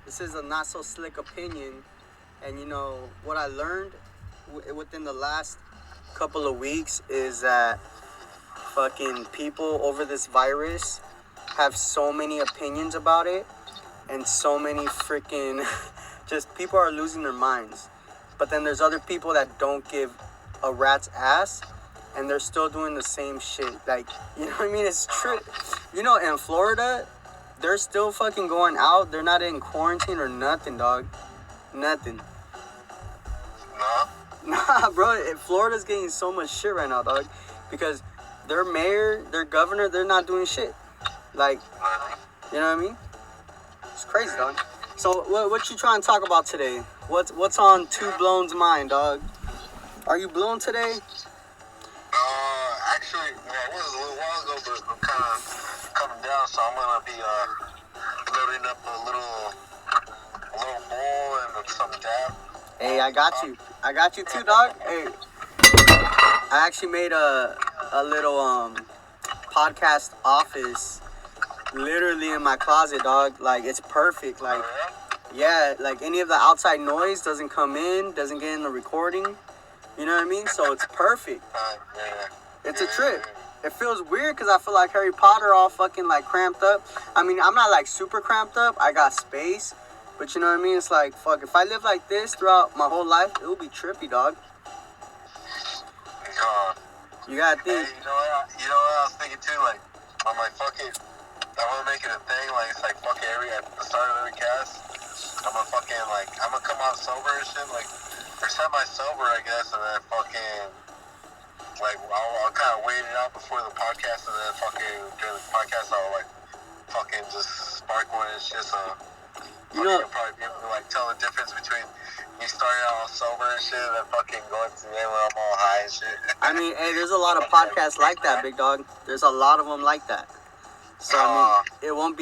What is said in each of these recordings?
This is a not so slick opinion, and you know what I learned within the last couple of weeks is that fucking people over this virus have so many opinions about it, and so many freaking just people are losing their minds. But then there's other people that don't give a rat's ass, and they're still doing the same shit. Like, you know what I mean? It's true. You know, in Florida, they're still fucking going out. They're not in quarantine or nothing, dog. Nothing. No? Nah, bro. Florida's getting so much shit right now, dog. Because their mayor, their governor, they're not doing shit. Like, you know what I mean? It's crazy, dog. So, what you trying to talk about today? What's on Two Blown's mind, dog? Are you blown today? Actually, well, it was a little while ago, but I'm kind of coming down, so I'm gonna be loading up a little bowl and some dab. Hey, I got you. I got you too, dog. Hey, I actually made a little podcast office literally in my closet, dog. Like, it's perfect. Like, yeah, like any of the outside noise doesn't come in, doesn't get in the recording. You know what I mean? So it's perfect. It's a trip. It feels weird because I feel like Harry Potter all fucking like cramped up. I mean, I'm not like super cramped up. I got space. But you know what I mean? It's like, fuck, if I live like this throughout my whole life, it would be trippy, dog. You gotta think. Hey, you know what I was thinking too? Like, I'm like, fuck it. I want to make it a thing. Like, it's like, fuck it, at the start of every cast, I'm gonna come out sober and shit. Like, or semi-sober, I guess, and then fucking, like, I'll kind of wait it out before the podcast, and then fucking during the podcast, I'll like fucking just spark one and shit. So You know, you'll probably be able to like tell the difference between me starting out all sober and shit, and then fucking going to the end where I'm all high and shit. I mean, hey, there's a lot of podcasts like that, big dog. There's a lot of them like that. So I mean, it won't,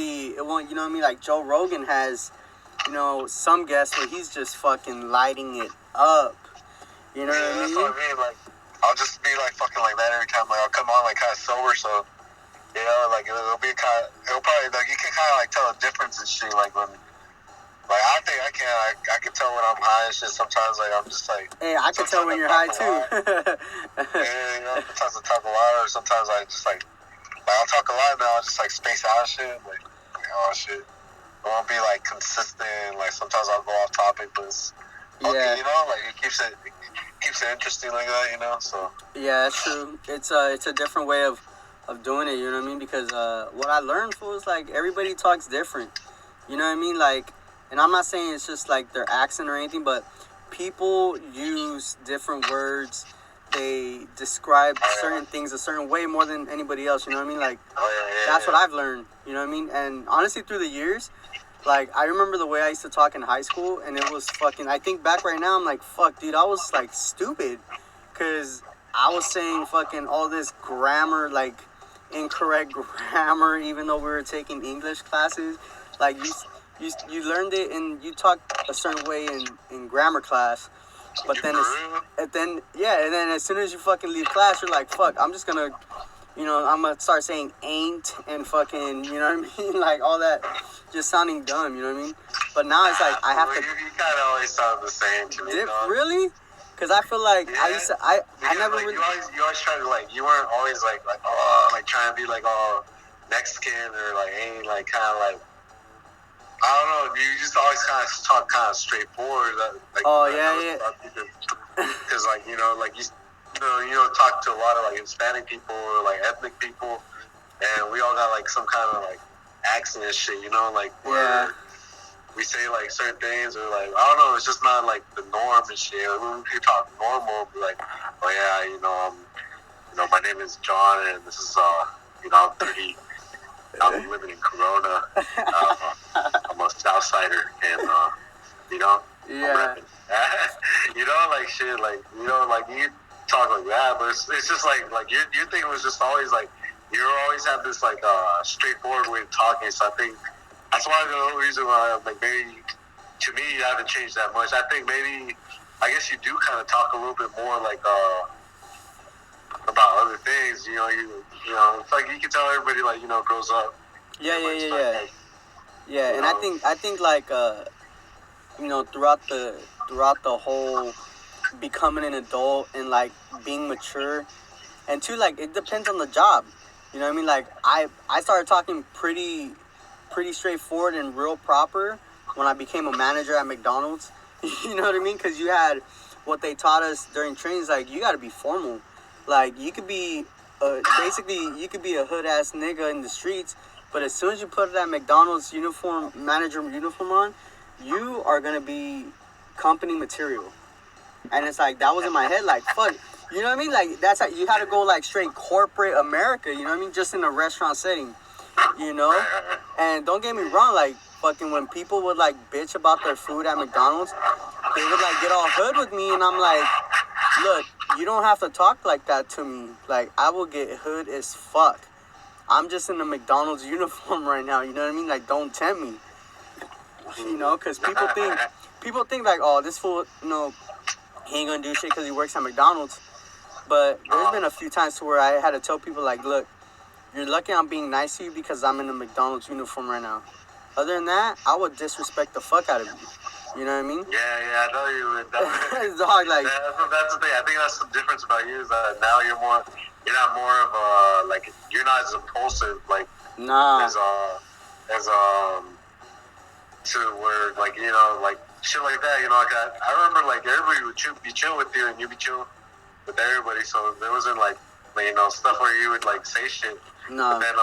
you know what I mean? Like Joe Rogan has, you know, some guests where he's just fucking lighting it up. You know what I That's mean? what I mean. Like, I'll just be like fucking like that every time. Like, I'll come on like kind of sober, so you know, like it'll probably like you can kind of like tell the difference and shit. Like when, like I think I can tell when I'm high and shit. Sometimes like I'm just like. Hey, I can tell when you're high too. Yeah, you know, sometimes I talk a lot, or sometimes I just like I'll talk a lot and then I'll just like space out and shit. Like oh shit, it won't be like consistent. Like sometimes I'll go off topic, but it's okay, Yeah. you know, like it keeps it interesting like that, you know. So Yeah, that's true. It's a different way of doing it. You know what I mean? Because what I learned was like everybody talks different. You know what I mean? Like, and I'm not saying it's just like their accent or anything, but people use different words. They describe certain things a certain way more than anybody else. You know what I mean? Like, that's what I've learned. You know what I mean? And honestly, through the years, like, I remember the way I used to talk in high school, and it was fucking, I think back right now, I'm like, fuck, dude, I was, like, stupid, because I was saying fucking all this grammar, like, incorrect grammar, even though we were taking English classes. Like, you learned it, and you talked a certain way in grammar class, but then, and then as soon as you fucking leave class, you're like, fuck, I'm just gonna, you know, I'm gonna start saying ain't and fucking, you know what I mean? Like, all that just sounding dumb, you know what I mean? But now it's like, I have to... You kind of always sound the same to me, dog. Really? Because I feel like I used to... I never like, really... You always try to, like, you weren't always, like, oh, like, trying to be, like, all Mexican or, like, ain't, like, kind of, like... I don't know, you just always kind of talk kind of straightforward. Like, Because, like, you know, like, you talk to a lot of, like, Hispanic people or, like, ethnic people, and we all got, like, some kind of, like, accent and shit, you know, like, where we say, like, certain things, or, like, I don't know, it's just not, like, the norm and shit. Like, when you talk normal, be like, oh, yeah, you know, my name is John, and this is, you know, I'm 30, I'm living in Corona, I'm a Southsider, and, you know, I'm rapping. You know, like, shit, like, you know, like, you talk like that, but it's just, like your thing was just always, like, you always have this, like, straightforward way of talking, so I think that's why the only reason why, like, maybe, to me, you haven't changed that much. I think maybe, I guess you do kind of talk a little bit more, like, about other things, you know, it's like, you can tell everybody, like, you know, grows up. Yeah, and I think like throughout the whole becoming an adult and like being mature, and two, like it depends on the job. You know what I mean? Like I started talking pretty straightforward and real proper when I became a manager at McDonald's. You know what I mean? Because you had what they taught us during trainings, like you got to be formal. Like you could be basically you could be a hood ass nigga in the streets, but as soon as you put that McDonald's uniform, manager uniform on, you are gonna be company material. And it's like that was in my head, like fuck. You know what I mean? Like that's how you had to go like straight corporate America. You know what I mean? Just in a restaurant setting. You know? And don't get me wrong, like fucking when people would like bitch about their food at McDonald's, they would like get all hood with me, and I'm like, look, you don't have to talk like that to me. Like I will get hood as fuck. I'm just in a McDonald's uniform right now. You know what I mean? Like don't tempt me. You know, because people think like, oh, this fool, he ain't gonna do shit because he works at McDonald's. But there's been a few times to where I had to tell people like, look, you're lucky I'm being nice to you because I'm in a McDonald's uniform right now. Other than that, I would disrespect the fuck out of you. You know what I mean? Yeah, I know you would. Dog, like that's the thing. I think that's the difference about you is that now you're not more of a like you're not as impulsive like nah. as to where like like shit like that. Like I remember like everybody would be chill with you and you'd be chill with everybody. So there wasn't like stuff where you would like say shit. No. But then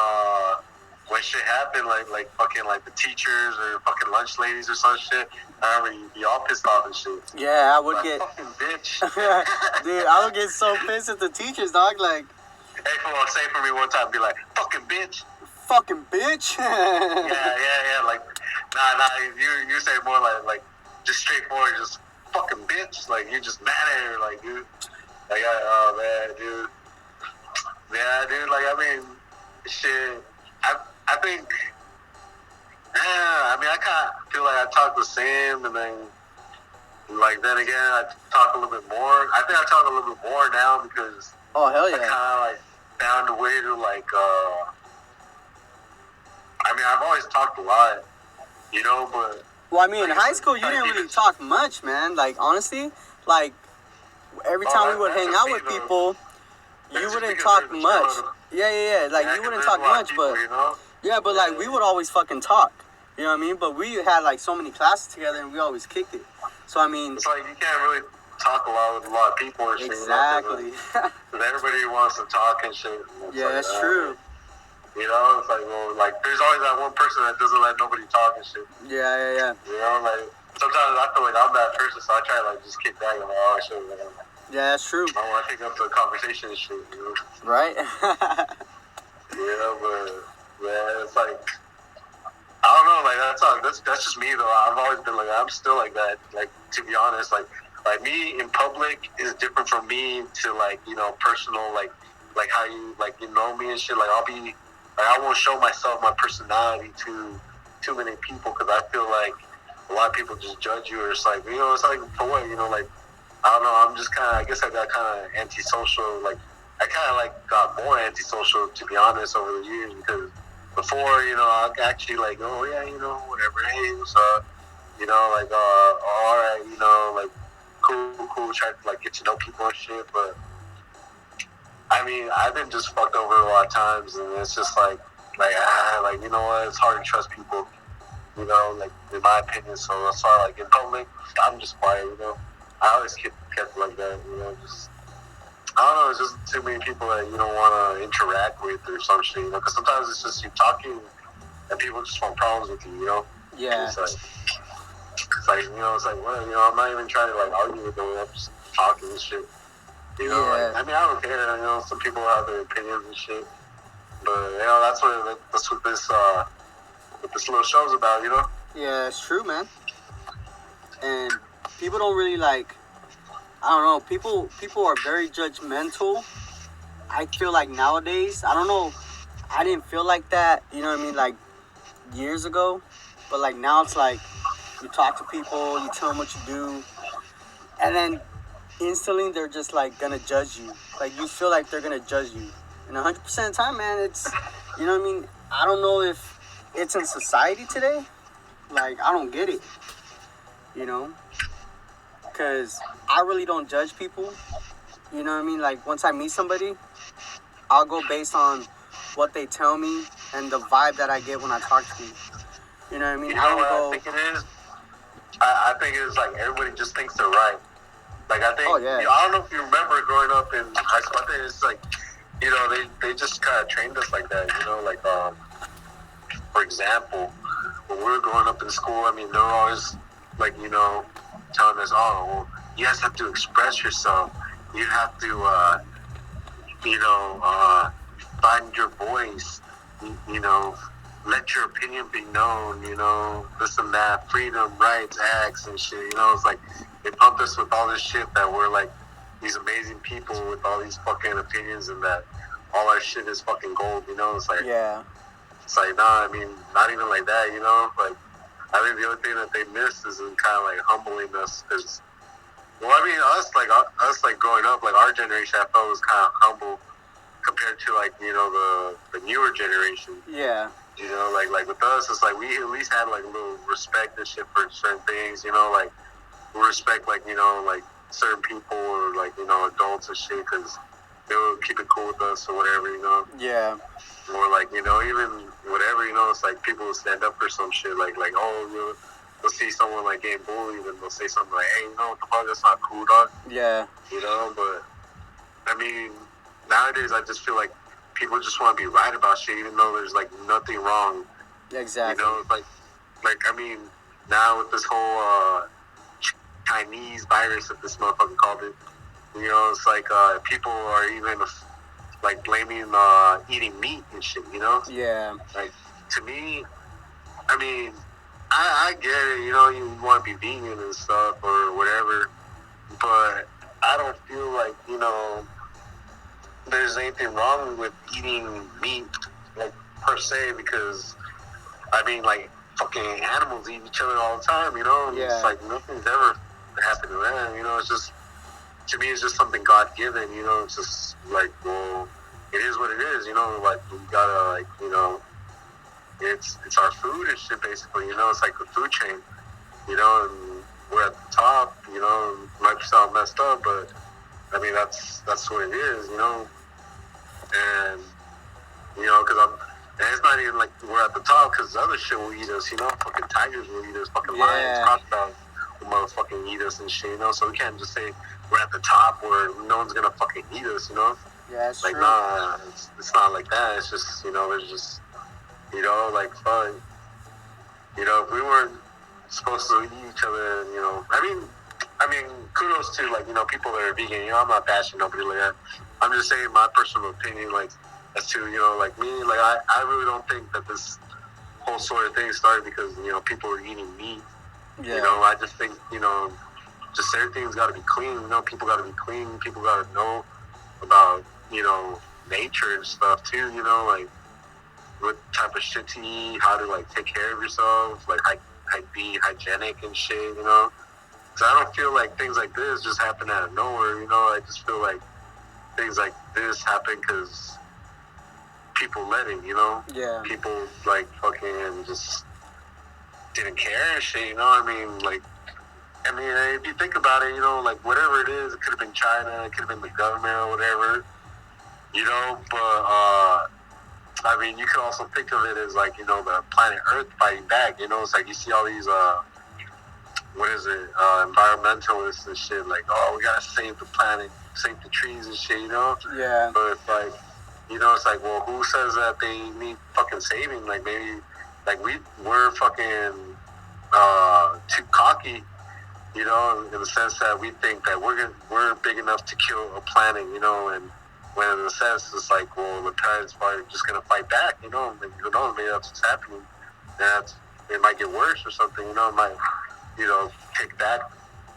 when shit happened, like fucking like the teachers or fucking lunch ladies or some shit, I remember you'd be all pissed off and shit. Yeah, I would like, get fucking bitch. Dude, I would get so pissed at the teachers, dog. Like, hey, come on, say for me one time, be like, fucking bitch. Fucking bitch. yeah. Like, nah. You say more like just straightforward, just fucking bitch. Like you just mad at her, like dude. Like oh man, dude. Yeah, dude. Like I mean, shit. I think. Yeah, I mean, I kind of feel like I talk the same, and then like then again, I talk a little bit more. I think I talk a little bit more now because oh hell yeah, I kind of like found a way to like. I mean, I've always talked a lot, but. Well, I mean, in high school, you didn't really talk much, man. Like, honestly, like, every time we would hang out with people, you wouldn't talk much. Yeah. Like, you wouldn't talk much, but... Yeah, but, like, we would always fucking talk. You know what I mean? But we had, like, so many classes together, and we always kicked it. So, I mean... It's like you can't really talk a lot with a lot of people and shit. Exactly. Because everybody wants to talk and shit. And yeah, that's true. It's like, well, like, there's always that one person that doesn't let nobody talk and shit. Yeah. Like, sometimes I feel like I'm that person, so I try to, like, just kick back and, like, oh, shit, man. Yeah, that's true. I want to pick up the conversation and shit, Right? But, yeah, it's like, I don't know, like, that's just me, though. I've always been, like, I'm still like that, like, to be honest, like me in public is different from me to, like, personal, like how you, like, know me and shit, like, I'll be... Like, I won't show myself my personality to too many people because I feel like a lot of people just judge you or it's like, it's like, for what, like, I don't know, I'm just kind of, I guess I got kind of antisocial, like, I kind of, like, got more antisocial, to be honest, over the years because before, I actually, like, oh, yeah, whatever, hey, what's up, like, all right, like, cool, try to, like, get to know people and shit, but I mean, I've been just fucked over a lot of times, and it's just like, you know what? It's hard to trust people, like in my opinion. So that's why, like in public, I'm just quiet, I always kept like that, just I don't know. It's just too many people that you don't want to interact with or some shit, because sometimes it's just you talking, and people just want problems with you, Yeah. It's like well, I'm not even trying to like argue with them. I'm just talking and shit. Yeah. Like, I mean, I don't care. Some people have their opinions and shit, but that's what this little show's about. Yeah, it's true, man. And people don't really like. I don't know. People are very judgmental. I feel like nowadays. I don't know. I didn't feel like that. You know what I mean? Like years ago, but like now it's like you talk to people, you tell them what you do, and then instantly they're just like gonna judge you. Like you feel like they're gonna judge you. And 100% of the time, man, it's, you know what I mean? I don't know if it's in society today. Like, I don't get it. you know, because I really don't judge people. You know what I mean? Like once I meet somebody, I'll go based on what they tell me and the vibe that I get when I talk to them. You know what I mean? You I know don't what I go. think it is? I think it's like everybody just thinks they're right. Like I think, Oh yeah. I don't know if you remember growing up in high school. I think it's like, they just kind of trained us like that. Like for example, when we were growing up in school, I mean, they were always like, telling us, oh, well, you guys have to express yourself. You have to, you know, uh, find your voice. You know, let your opinion be known. This and that, freedom, rights, acts, and shit. It's like they pumped us with all this shit that we're like these amazing people with all these fucking opinions and that all our shit is fucking gold. It's like, Yeah. it's like, nah, I mean, not even like that. Like I think the only thing that they miss is in kind of like humbling us because. Well, I mean, us like growing up, like our generation, I felt was kind of humble compared to like the newer generation. Yeah. Like with us, it's like we at least had like a little respect and shit for certain things. Like we respect like like certain people or like adults and shit because they would keep it cool with us or whatever. Yeah. Or like even whatever. It's like people will stand up for some shit like oh they'll see someone like getting bullied and they'll say something like, hey, what the fuck, that's not cool, dog. Yeah. But I mean, nowadays I just feel like people just want to be right about shit, even though there's like nothing wrong. Exactly. Like I mean, now with this whole Chinese virus that this motherfucker called it, it's like people are even like blaming eating meat and shit. Yeah. Like to me, I mean, I get it, you want to be vegan and stuff or whatever, but I don't feel like, there's anything wrong with eating meat, like, per se, because, I mean, like, fucking animals eat each other all the time, and Yeah. it's like nothing's ever happened to them, it's just, to me, it's just something God-given, it's just like, well, it is what it is, like, we gotta, like, it's our food and shit, basically, it's like the food chain, and we're at the top, it might sound messed up, but I mean, that's what it is, and, because and it's not even like we're at the top because other shit will eat us, fucking tigers will eat us, fucking lions, crocodiles will motherfucking eat us and shit, so we can't just say we're at the top where no one's gonna fucking eat us, Yeah, that's like, true. nah, it's not like that, it's just, there's just, like, fuck, if we weren't supposed to eat each other, I mean, kudos to, like, people that are vegan, I'm not bashing nobody like that, I'm just saying my personal opinion, like, as to, like, me, like, I really don't think that this whole sort of thing started because, people are eating meat, Yeah. I just think, just everything's got to be clean, people got to be clean, people got to know about, nature and stuff, too, like, what type of shit to eat, how to like take care of yourself, like be hygienic and shit, Because I don't feel like things like this just happen out of nowhere, I just feel like things like this happen because people let it, Yeah. People like fucking just didn't care and shit, I mean, like, if you think about it, like whatever it is, it could have been China, it could have been the government or whatever, but I mean, you could also think of it as like, the planet Earth fighting back, it's like you see all these, what is it, environmentalists and shit, like, oh, we gotta save the planet, save the trees and shit, Yeah. But it's like, it's like, well, who says that they need fucking saving? Like, maybe, like, we're fucking, too cocky, in the sense that we think that we're big enough to kill a planet, and when in a sense it's like, well, the planet's probably just gonna fight back, and who knows, maybe that's what's happening. And it might get worse or something, it might, take back,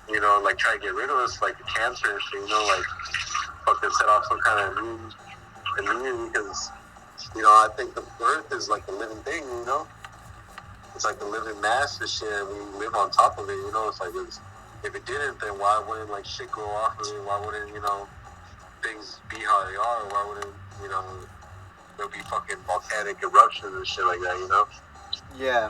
like try to get rid of us, like the cancer and shit, like fucking set off some kind of immunity because, I think the Earth is like a living thing, it's like the living mass and shit, and we live on top of it, it's like if it didn't, then why wouldn't like shit go off of it? Why wouldn't things be how they are? Why wouldn't there'll be fucking volcanic eruptions and shit like that? Yeah.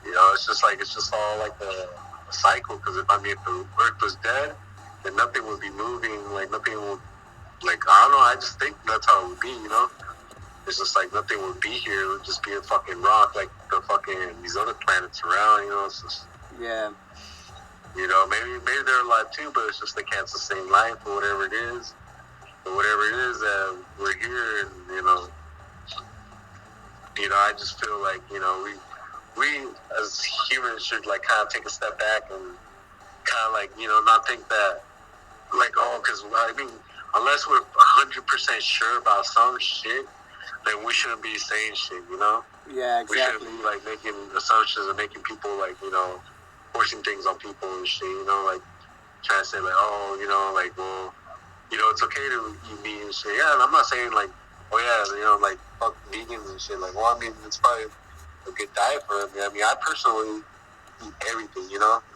You know, it's just all like a cycle. Because if the Earth was dead, then nothing would be moving. Like nothing would, like I don't know. I just think that's how it would be. You know, it's just like nothing would be here. It would just be a fucking rock, like the fucking these other planets around. You know, it's just Yeah. you know maybe they're alive too, but it's just they can't sustain life or whatever it is. But whatever it is, we're here, and I just feel like we as humans should like kind of take a step back and kind of like not think that like because I mean unless we're 100% sure about some shit, then we shouldn't be saying shit, you know. Yeah, We exactly. shouldn't be like making assumptions and making people like forcing things on people and shit, like trying to say like like well it's okay to eat meat and shit. Yeah, and I'm not saying like oh yeah like fuck vegans and shit. Like well I mean it's probably a good diet for them. I mean I personally eat everything,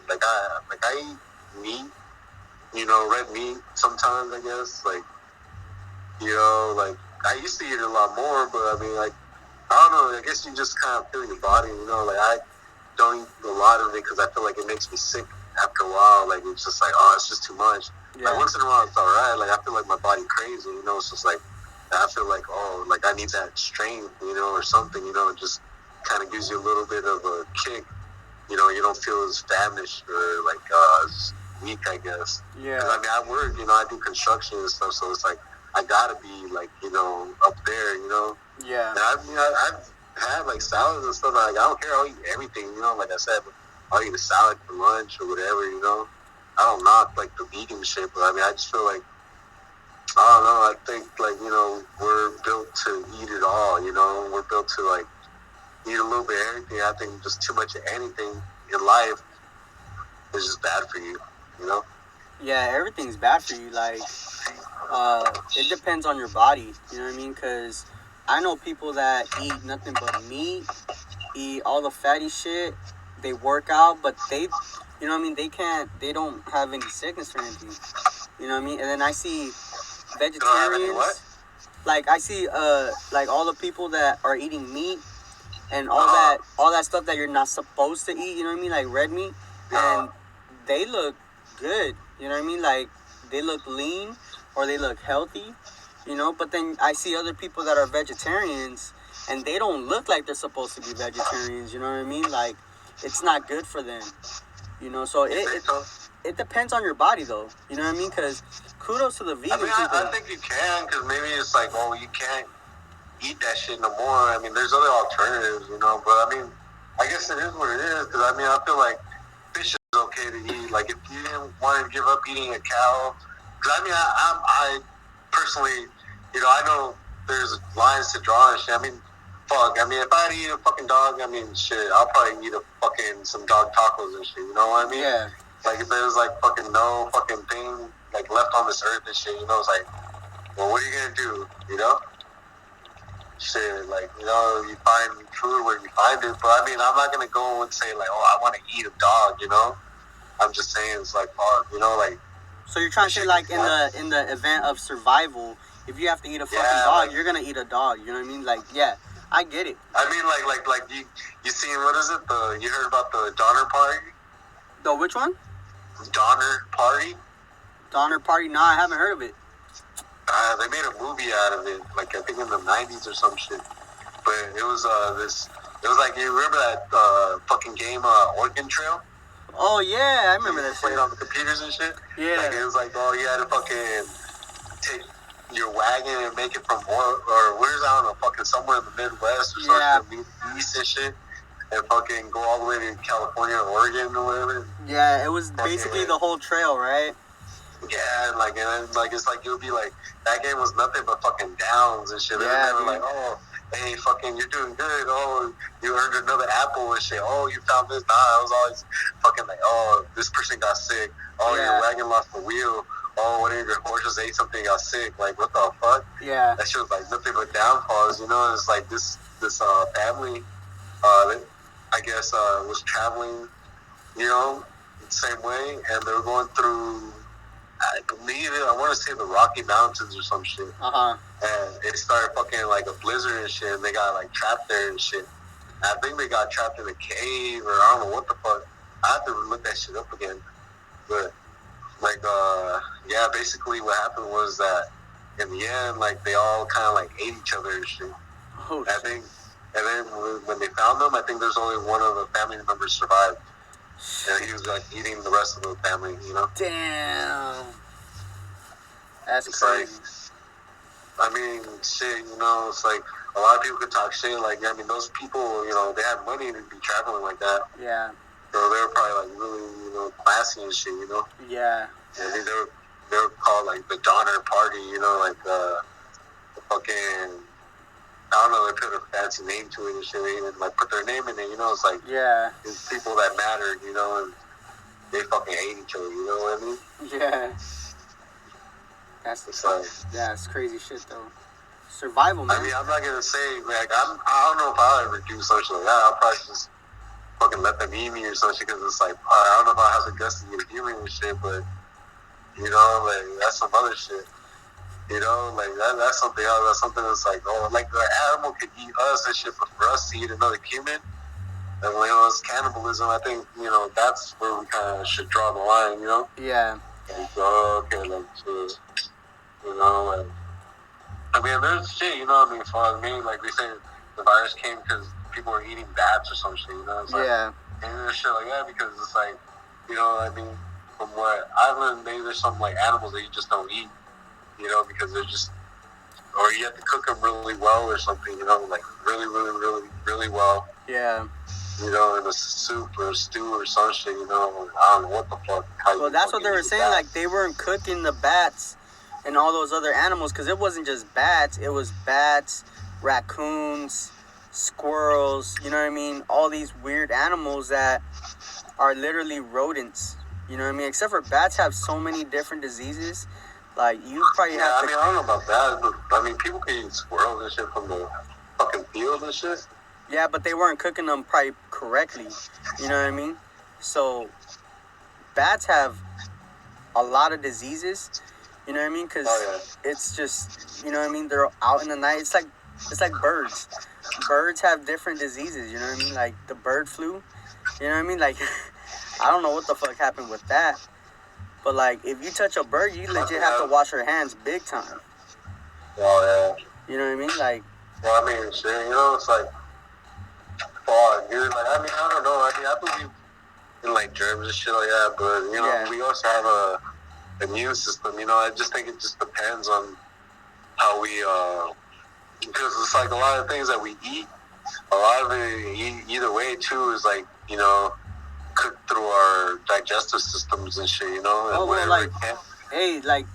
like I eat meat, red meat sometimes I guess like like I used to eat it a lot more, but I mean like I don't know. I guess you just kind of feel your body, like I don't eat a lot of it because I feel like it makes me sick after a while. Like it's just like oh it's just too much. Yeah. Like once in a while it's alright. Like I feel like my body crazy, it's just like I feel like oh like I need that strength, or something, it just kind of gives you a little bit of a kick. You don't feel as famished or like as weak, I guess. Yeah. 'Cause, I mean, I work, I do construction and stuff, so it's like I gotta be like up there, Yeah. And I mean, I've had like salads and stuff. Like I don't care, I'll eat everything, like I said. I'll eat a salad for lunch or whatever, I don't knock like the vegan shit, but I mean, I just feel like I don't know. I think like we're built to eat it all. We're built to like eat a little bit of everything. I think just too much of anything in life is just bad for you. Yeah, everything's bad for you. Like, it depends on your body. You know what I mean? Because I know people that eat nothing but meat, eat all the fatty shit. They work out, but they don't have any sickness or anything. You know what I mean? And then I see vegetarians. What? Like I see, like all the people that are eating meat and all that stuff that you're not supposed to eat. You know what I mean? Like red meat, and they look good. You know what I mean? Like they look lean or they look healthy. But then I see other people that are vegetarians and they don't look like they're supposed to be vegetarians. You know what I mean? Like it's not good for them. So it depends on your body though. You know what I mean? Because kudos to the vegan people. I think you can, because maybe it's like, oh, you can't eat that shit no more. I mean, there's other alternatives, but I mean, I guess it is what it is, because I mean, I feel like fish is okay to eat. Like, if you didn't want to give up eating a cow, because I mean, I personally, I know there's lines to draw and shit. I mean, fuck, I mean, if I had to eat a fucking dog, I mean, shit, I'll probably eat some dog tacos and shit, you know what I mean? Yeah. Like, if there's, like, fucking no fucking thing, like, left on this earth and shit, it's like, well, what are you gonna do, Shit, like, you find food where you find it, but I mean, I'm not gonna go and say, like, oh, I want to eat a dog, I'm just saying, it's like, fuck, like... So you're trying to say, like, in the event of survival, if you have to eat a fucking dog, like, you're gonna eat a dog, you know what I mean? Like, yeah, I get it. I mean, like you seen, what is it, you heard about the Donner Party? The which one? Donner Party? Donner Party? Nah, I haven't heard of it. They made a movie out of it, like I think in the 90s or some shit. But it was it was like, you remember that fucking game, Oregon Trail? Oh yeah, I remember that shit. Played on the computers and shit. Yeah. Like it was like, oh, you had to fucking take your wagon and make it from where's I don't know, fucking somewhere in the Midwest or something, east and shit, and fucking go all the way to California or Oregon or whatever. Yeah, it was basically the whole trail, right? Yeah, and then it's like it would be like that game was nothing but fucking downs and shit. Yeah, they were like, oh, hey, fucking, you're doing good. Oh, you earned another apple and shit. Oh, you found this. Nah, I was always fucking like, oh, this person got sick. Oh, your wagon lost the wheel. Oh, one of your horses ate something, got sick. Like, what the fuck? Yeah. That shit was like nothing but downfalls. It's like this family, I guess, was traveling, the same way, and they were going through. I believe it. I want to say the Rocky Mountains or some shit. Uh-huh. And it started fucking like a blizzard and shit, and they got like trapped there and shit. I think they got trapped in a cave, or I don't know what the fuck. I have to look that shit up again. But like, yeah, basically what happened was that in the end, like they all kind of like ate each other and shit. Oh, I think, and then when they found them, I think there's only one of the family members survived, and he was like eating the rest of the family. You know? Damn. That's it's crazy. Like, I mean, shit. You know, it's like a lot of people could talk shit. Like, I mean, those people, you know, they had money to be traveling like that. Yeah. So they were probably like really, you know, classy and shit. You know? Yeah. I mean, they were called like the Donner Party. You know, like the fucking. I don't know, they put a fancy name to it and shit, and like put their name in it, you know, it's like, yeah, it's people that mattered, you know, and they fucking hate each other, you know what I mean? Yeah. That's it's like, yeah, it's crazy shit though. Survival, man. I mean, I'm not gonna say, like, I don't know if I'll ever do something like that. I'll probably just fucking let them eat me or something, because it's like, I don't know if I have the guts to get human and shit, but, you know, like, that's some other shit. You know, like that's something else. That's something that's like, oh, like the animal could eat us and shit, but for us to eat another human, and when it was cannibalism, I think, you know, that's where we kind of should draw the line. You know? Yeah. Like, oh, okay, like, so, you know, like, I mean, there's shit. You know, I mean, for me, like they say, the virus came because people were eating bats or some shit. You know? It's like, yeah. And there's shit like that because it's like, you know, I mean, from what I've learned, maybe there's some like animals that you just don't eat. You know, because they're just, or you have to cook them really well or something, you know, like really, really, really, really well. Yeah. You know, in a soup or a stew or some shit, you know, I don't know what the fuck. Well, that's what they were saying, like they weren't cooking the bats and all those other animals, because it wasn't just bats, it was bats, raccoons, squirrels, you know what I mean? All these weird animals that are literally rodents, you know what I mean? Except for bats have so many different diseases. Like, you probably have to... I mean, I don't know about that, but, I mean, people can eat squirrels and shit from the fucking field and shit. Yeah, but they weren't cooking them probably correctly, you know what I mean? So, bats have a lot of diseases, you know what I mean? Because it's just, you know what I mean? They're out in the night. It's like birds. Birds have different diseases, you know what I mean? Like the bird flu, you know what I mean? Like, I don't know what the fuck happened with that. But, like, if you touch a bird, you legit have to wash your hands big time. Oh, yeah. You know what I mean? Like... Well, I mean, shit, you know, it's like... fuck, dude. Like, I mean, I don't know. I mean, I believe in, like, germs and shit like that. But, you know, we also have a immune system. You know, I just think it just depends on how we... because it's like a lot of things that we eat, a lot of it, either way, too, is, like, you know... cooked through our digestive systems and shit, you know? Oh, well, like, hey, like,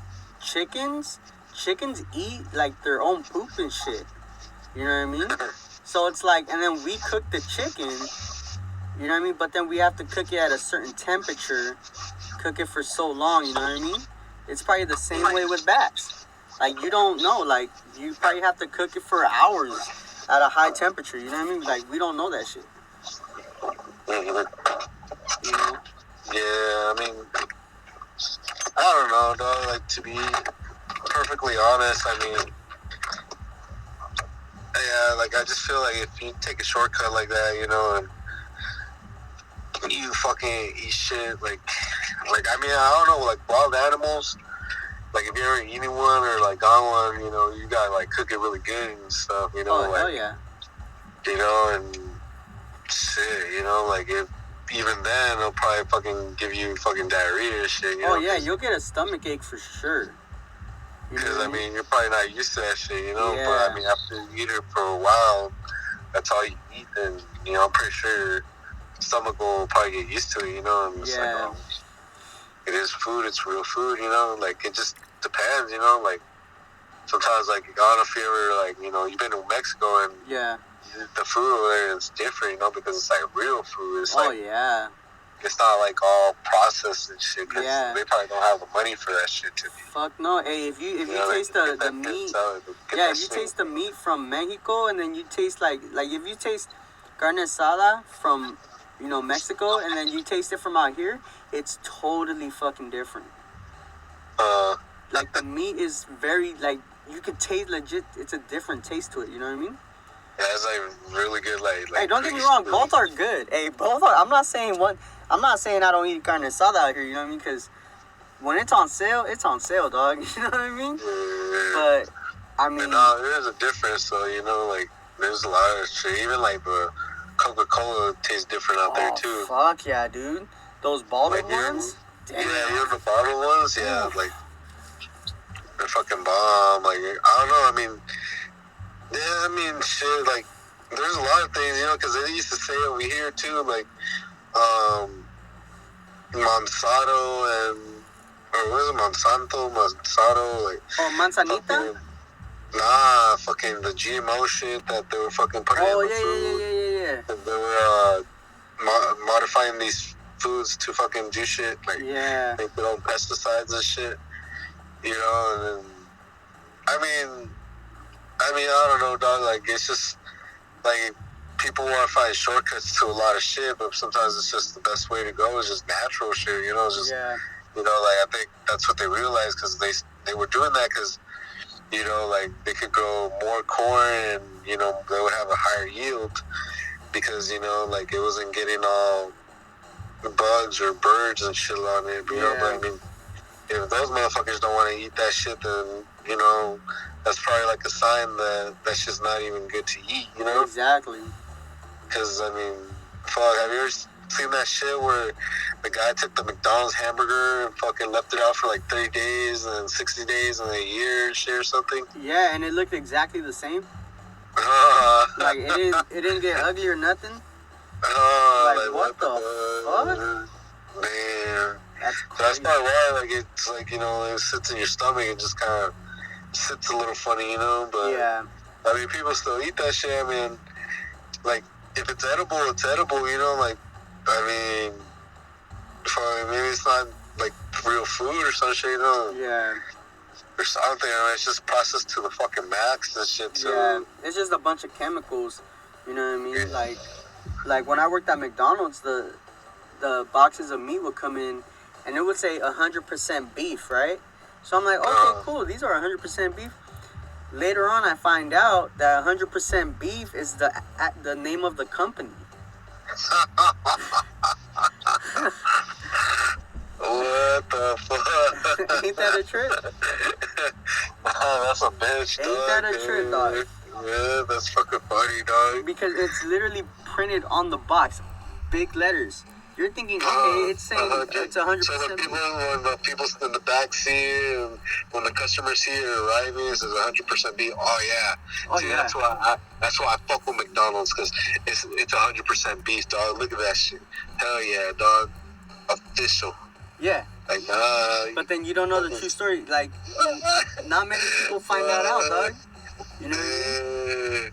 chickens eat, like, their own poop and shit. You know what I mean? So it's like, and then we cook the chicken, you know what I mean? But then we have to cook it at a certain temperature, cook it for so long, you know what I mean? It's probably the same way with bats. Like, you don't know, like, you probably have to cook it for hours at a high temperature, you know what I mean? Like, we don't know that shit. You know? Yeah, I mean, I don't know, dog. Like, to be perfectly honest, I mean, yeah, like, I just feel like if you take a shortcut like that, you know, and you fucking eat shit, like, I mean, I don't know, like, wild animals, like, if you're ever eating one or, like, on one, you know, you gotta, like, cook it really good and stuff, you know? Oh, like, hell yeah. You know, and shit, you know, like, if even then, they'll probably fucking give you fucking diarrhea and shit, you know? Oh, yeah, you'll get a stomach ache for sure. Because, I mean, you're probably not used to that shit, you know? Yeah. But, I mean, after you eat it for a while, that's all you eat, then, you know, I'm pretty sure your stomach will probably get used to it, you know? And it's like, oh, it is food, it's real food, you know? Like, it just depends, you know? Like, sometimes, like, I don't know if you ever, like, you know, you've been to Mexico and... Yeah. The food over there is different, you know, because it's like real food. It's like, yeah. It's not like all processed and shit. Cause they probably don't have the money for that shit to be. Fuck no. Hey, if you taste the meat, if you taste the meat from Mexico, and then you taste like if you taste carne asada from, you know, Mexico, and then you taste it from out here, it's totally fucking different. Like, the meat is very, like, you could taste legit. It's a different taste to it. You know what I mean? Yeah, it's like really good. Like Hey, don't get me wrong. Both are good. Hey, both are. I'm not saying one. I'm not saying I don't eat carne asada out here. You know what I mean? Because when it's on sale, dog. You know what I mean? Yeah. But I mean, no, there's a difference. So like there's a lot of shit. Even like the Coca-Cola tastes different out there too. Fuck yeah, dude. Those bottled ones. Yeah, the bottled ones. Yeah, like they're fucking bomb. Like I don't know. I mean, yeah, I mean shit. Like there's a lot of things, because they used to say over here too, like Monsanto and or what is it, Monsanto, like Manzanita. Fucking the GMO shit that they were fucking putting in the food. Yeah. They were modifying these foods to fucking do shit, like make their own pesticides and shit, and then, I don't know, dog, like, it's just, like, people want to find shortcuts to a lot of shit, but sometimes it's just the best way to go is just natural shit, just, like, I think that's what they realized, because they were doing that because, like, they could grow more corn and, they would have a higher yield because, like, it wasn't getting all bugs or birds and shit on it, but I mean, if those motherfuckers don't want to eat that shit, then, that's probably like a sign that that shit's not even good to eat, Exactly. Because, I mean, fuck, have you ever seen that shit where the guy took the McDonald's hamburger and fucking left it out for like 30 days and 60 days and a year and shit or something? Yeah, and it looked exactly the same. Like, it didn't get ugly or nothing. Like what the fuck? Man. That's crazy. That's probably why, like, it's like, it sits in your stomach and just kind of sits a little funny, but yeah. I mean, people still eat that shit. I mean, like, if it's edible, it's edible, like, I mean, maybe it's not like real food or some shit, Yeah. Or something. I mean, it's just processed to the fucking max and shit. So. Yeah, it's just a bunch of chemicals. You know what I mean? Like when I worked at McDonald's, the boxes of meat would come in, and it would say 100% beef, right? So I'm like, okay, cool. These are 100% beef. Later on, I find out that 100% beef is the name of the company. What the fuck? Ain't that a trip? That's a bitch, dog. Ain't that a trip, dog? Yeah, that's fucking funny, dog. Because it's literally printed on the box, big letters. You're thinking, okay, it's saying it's 100%. So when the people in the back see it, and when the customers see it arriving, it says 100% beef. Oh yeah. See, that's why I fuck with McDonald's, because it's 100% beef, dog. Look at that shit. Hell yeah, dog. Official. Yeah. Like, but then you don't know the true story. Like, not many people find that out, dog. You know what I mean?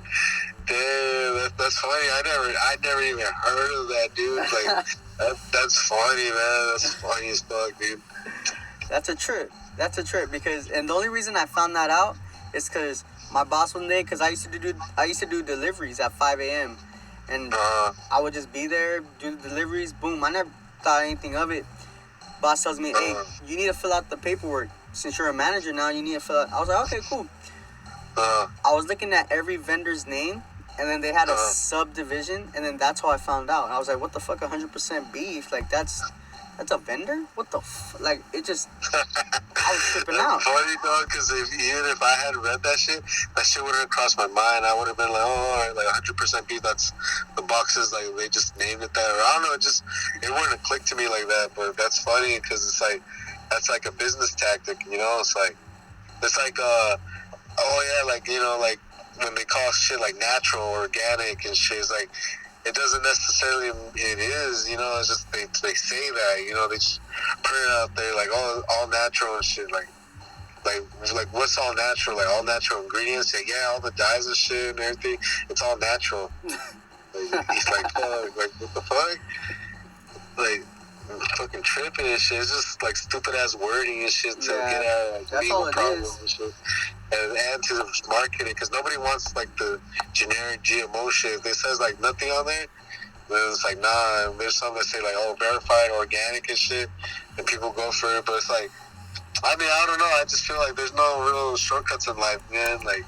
Damn, that's funny. I never even heard of that, dude. Like, that's funny, man. That's funny as fuck, dude. That's a trip. And the only reason I found that out is because my boss one day, because I used to do deliveries at 5 a.m. and I would just be there, do the deliveries, boom. I never thought anything of it. Boss tells me, hey, you need to fill out the paperwork. Since you're a manager now, you need to fill out. I was like, okay, cool. I was looking at every vendor's name, and then they had a subdivision, and then that's how I found out. And I was like, what the fuck, 100% beef? Like, that's a vendor? What the like, it just, I was tripping out. Funny, dog, because even if I had read that shit wouldn't have crossed my mind. I would have been like, oh, like 100% beef, that's the boxes, like, they just named it that. Or I don't know, it wouldn't have clicked to me like that, but that's funny, because it's like, that's like a business tactic, It's like, oh yeah, like, like, when they call shit like natural or organic and shit, it's like, it doesn't necessarily, it is, it's just, they say that, they just put it out there, like, all natural and shit, like, what's all natural? Like, all natural ingredients? Like, yeah, all the dyes and shit and everything, it's all natural. Like, he's like, fuck, like, what the fuck? Like, fucking tripping and shit. It's just, like, stupid-ass wording and shit to get out of, like, legal problems and shit. And to market it, because nobody wants, like, the generic GMO shit. If it says, like, nothing on there, then it's like, nah. There's some that say, like, oh, verified organic and shit, and people go for it. But it's like, I mean, I don't know. I just feel like there's no real shortcuts in life, man. Like,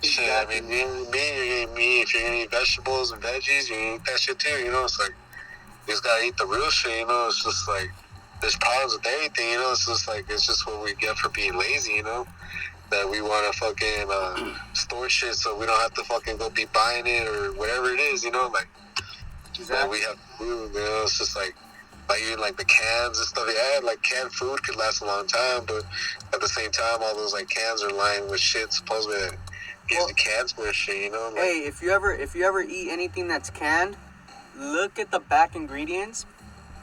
Shit, Exactly. I mean, you're eating meat. If you're gonna eat vegetables and veggies, you eat that shit too. You know, it's like you just gotta eat the real shit. You know, it's just like there's problems with everything. You know, it's just like it's just what we get for being lazy. You know, that we want to fucking store shit so we don't have to fucking go be buying it or whatever it is. You know, like that we have to do. You know, it's just like even like the cans and stuff. Yeah, like canned food could last a long time, but at the same time, all those like cans are lined with shit supposedly that gives you cancer and shit. You know, like, hey, if you ever eat anything that's canned, look at the back ingredients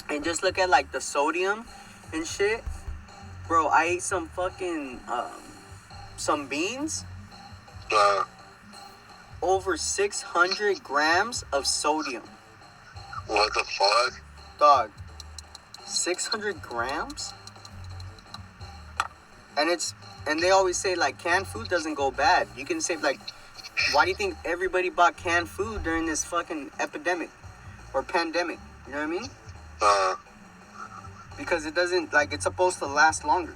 and just look at like the sodium and shit. Bro, I ate some fucking some beans. Over 600 grams of sodium. What the fuck? Dog. 600 grams? And they always say like canned food doesn't go bad. You can say like, why do you think everybody bought canned food during this fucking epidemic or pandemic? You know what I mean? Because it doesn't, like, it's supposed to last longer.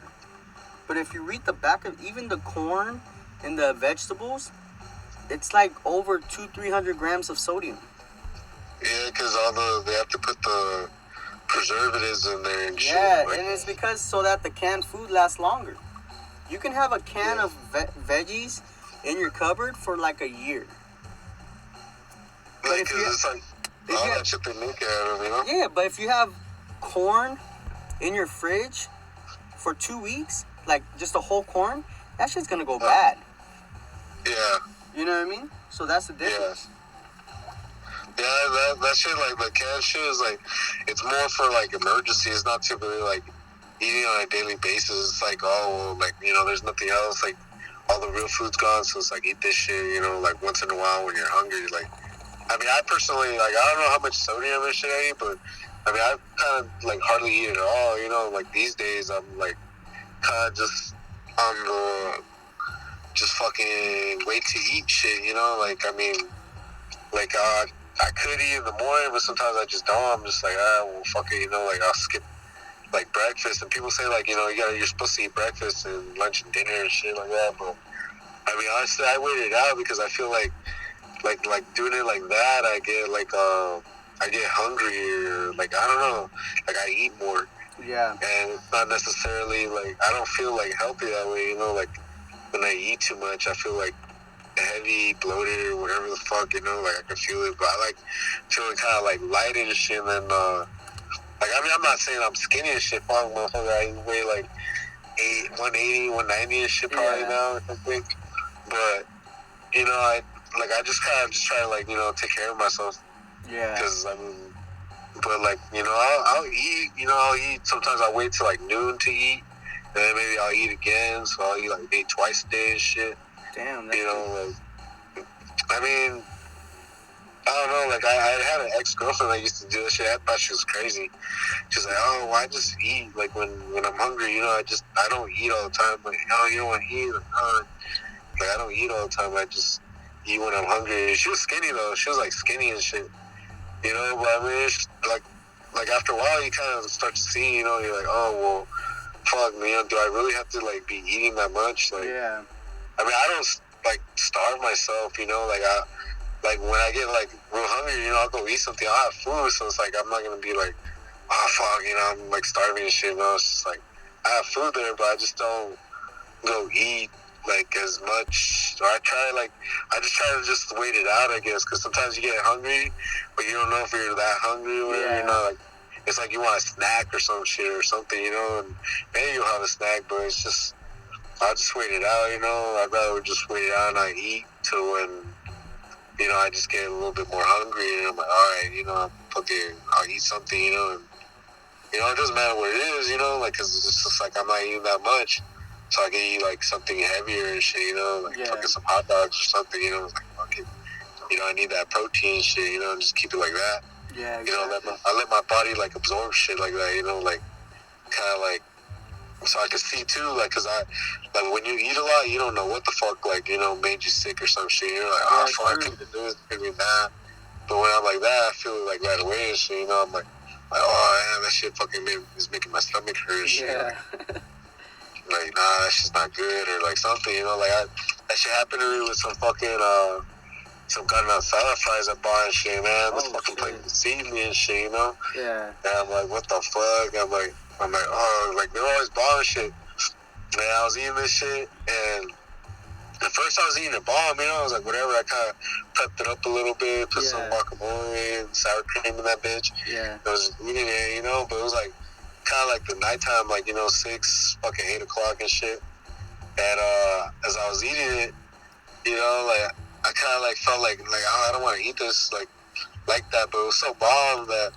But if you read the back of even the corn and the vegetables, it's like over 200-300 grams of sodium. Yeah, because they have to put the preservatives in there and shit. Yeah, and it's because so that the canned food lasts longer. You can have a can of veggies in your cupboard for like a year. Like, because it's like all that shit they make out of, you know? Yeah, but if you have corn in your fridge for 2 weeks, like just a whole corn, that shit's gonna go bad. Yeah. You know what I mean? So that's the difference. Yeah, that shit, like the canned shit is like, it's more for like emergency. It's not typically like eating on a daily basis. It's like, oh, well, like, you know, there's nothing else. Like, all the real food's gone, so it's like, eat this shit, you know, like once in a while when you're hungry. Like, I mean, I personally, like, I don't know how much sodium and shit I eat, but I mean, I kind of like hardly eat it at all, you know. Like, these days, I'm like kind of just on the just fucking wait to eat shit, you know. Like, I mean, like, I could eat in the morning, but sometimes I just don't. I'm just like, well, fuck it, you know, like, I'll skip like breakfast. And people say, like, you know, you're supposed to eat breakfast and lunch and dinner and shit like that, but I mean, honestly, I wait it out because I feel like doing it like that, I get like I get hungry, or like, I don't know, like I eat more. Yeah. And it's not necessarily like, I don't feel like healthy that way, you know. Like, when I eat too much, I feel like heavy, bloated, or whatever the fuck, you know. Like, I can feel it, but I like feeling kind of like light and shit. And then like, I mean, I'm not saying I'm skinny and shit, fuck, motherfucker. I weigh like 180, 190 and shit probably now, I think. But, you know, I just kind of just try to, like, you know, take care of myself. Yeah. Because, I mean, but, like, you know, I'll eat, you know, I'll eat. Sometimes I'll wait till, like, noon to eat. And then maybe I'll eat again. So I'll eat, like, maybe twice a day and shit. Damn. You know, like, I mean, I don't know. Like, I had an ex-girlfriend that used to do that shit. I thought she was crazy. She's like, oh, well, I just eat, like, when I'm hungry, you know, I don't eat all the time. Like, oh, you don't want to eat? Like, I don't eat all the time. I just eat when I'm hungry. She was skinny, though. She was, like, skinny and shit. You know, but, I mean, it's, like, after a while, you kind of start to see, you know, you're like, oh, well, fuck, man, do I really have to, like, be eating that much? Like, yeah. I mean, I don't, like, starve myself, you know? Like, when I get, like, real hungry, you know, I'll go eat something. I'll have food, so it's like, I'm not going to be like, oh, fuck, you know, I'm, like, starving and shit, you know? It's just like, I have food there, but I just don't go eat, like, as much. Or I just try to just wait it out, I guess, because sometimes you get hungry, but you don't know if you're that hungry or whatever, you know? Like, it's like you want a snack or some shit or something, you know? And maybe you'll have a snack, but it's just, I'll just wait it out, you know? I'd rather just wait it out and I eat till when, you know, I just get a little bit more hungry, and I'm like, all right, you know, I'll eat something, you know, and, you know, it doesn't matter what it is, you know, like, because it's just like I'm not eating that much, so I can eat, like, something heavier and shit, you know, like, fucking some hot dogs or something, you know, like, fucking, you know, I need that protein and shit, you know, and just keep it like that. Yeah, exactly. You know, I let my body, like, absorb shit like that, you know, like, kind of, like, so I can see, too, like, because like, when you eat a lot, you don't know what the fuck, like, you know, made you sick or some shit. You're like, oh, fuck, I couldn't do this, couldn't do that. But when I'm like that, I feel it, like, right away and shit, you know, I'm like, oh, man, that shit fucking is making my stomach hurt and shit. Yeah. Like, nah, that shit's not good, or, like, something, you know, like, That shit happened to me with some fucking some kind of salad fries at bar and shit, man. This fucking place deceived me and shit, you know? Yeah. And I'm like, what the fuck? I'm like, oh, like they're always bomb shit. Man, I was eating this shit, and at first I was eating a bomb, you know. I was like, whatever. I kind of prepped it up a little bit, put some guacamole and sour cream in that bitch. Yeah. I was eating it, you know. But it was like kind of like the nighttime, like, you know, 8 o'clock and shit. And as I was eating it, you know, like I kind of like felt like oh, I don't want to eat this like that. But it was so bomb that,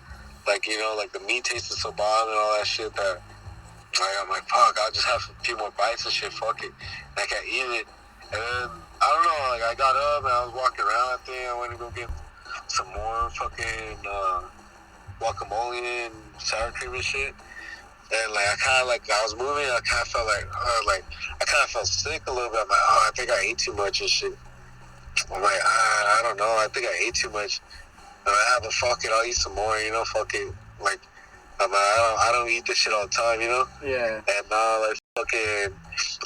like, you know, like the meat tasted so bomb and all that shit that. I'm like, fuck, I'll just have a few more bites and shit, fuck it. And I kept eating it. And then, I don't know, like, I got up and I was walking around, I think. I went to go get some more fucking guacamole and sour cream and shit. And, like, I was moving, I kind of felt I kind of felt sick a little bit. I'm like, oh, I think I ate too much and shit. I'm like, I don't know, I think I ate too much. I'm like, but fuck it, I'll eat some more, you know, fuck it. Like, I'm like, I don't eat this shit all the time, you know? Yeah. And like fucking,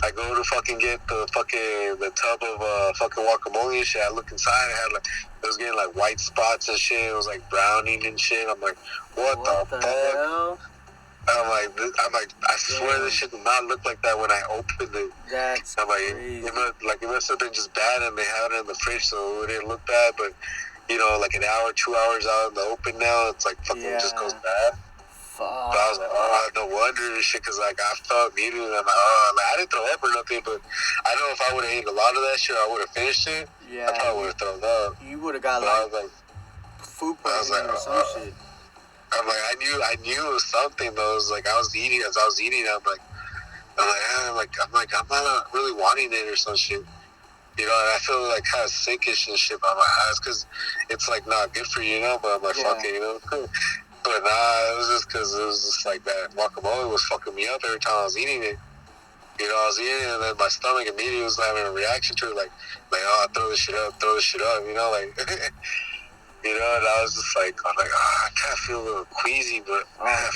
I go to fucking get the tub of fucking guacamole and shit. I look inside, it was getting like white spots and shit. It was like browning and shit. I'm like, what the fuck? Hell? I'm like, I swear this shit did not look like that when I opened it. That's I'm like, crazy. it must have been just bad, and they had it in the fridge, so it didn't look bad. But you know, like an hour, 2 hours out in the open now, it's like fucking just goes bad. But I was like, oh, no wonder and shit, because like I felt immediately. I'm like, oh, like I didn't throw up or nothing, but I know if I would have ate a lot of that shit, I would have finished it. Yeah. I probably would have thrown up. You would have got food poisoning or some shit. I'm like, I knew it was something though. It was like as I was eating, I'm not really wanting it or some shit. You know, and I feel like kind of sickish and shit by my eyes because it's like not good for you, you know. But I'm like, fuck it, you know. But nah, it was just because it was just like that guacamole was fucking me up every time I was eating it. You know, I was eating it, and then my stomach immediately was having a reaction to it, like oh, throw this shit up, you know, like, you know, and I was just like, I'm like, oh, I kind of feel a little queasy, but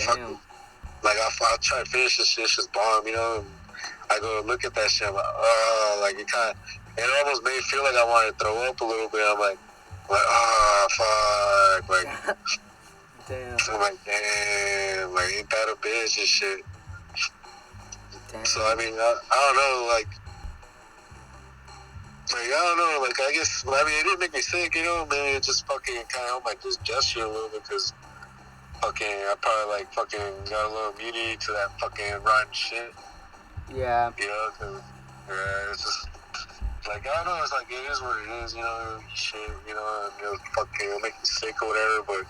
fucking, like, I'll try to finish this shit, it's just bomb, you know, and I go look at that shit, I'm like, oh, like, it almost made me feel like I wanted to throw up a little bit. I'm like, oh, fuck, like, damn. I'm like, damn, like, ain't that a bitch and shit. Damn. So, I mean, I don't know, like, I don't know, like, I guess, I mean, it didn't make me sick, you know, maybe it just fucking kind of helped my digestion a little bit, because fucking, I probably, like, fucking got a little immunity to that fucking rotten shit. Yeah. You know, because, it's just, like, I don't know, it's like, it is what it is, you know, shit, you know, and it'll make you sick or whatever, but,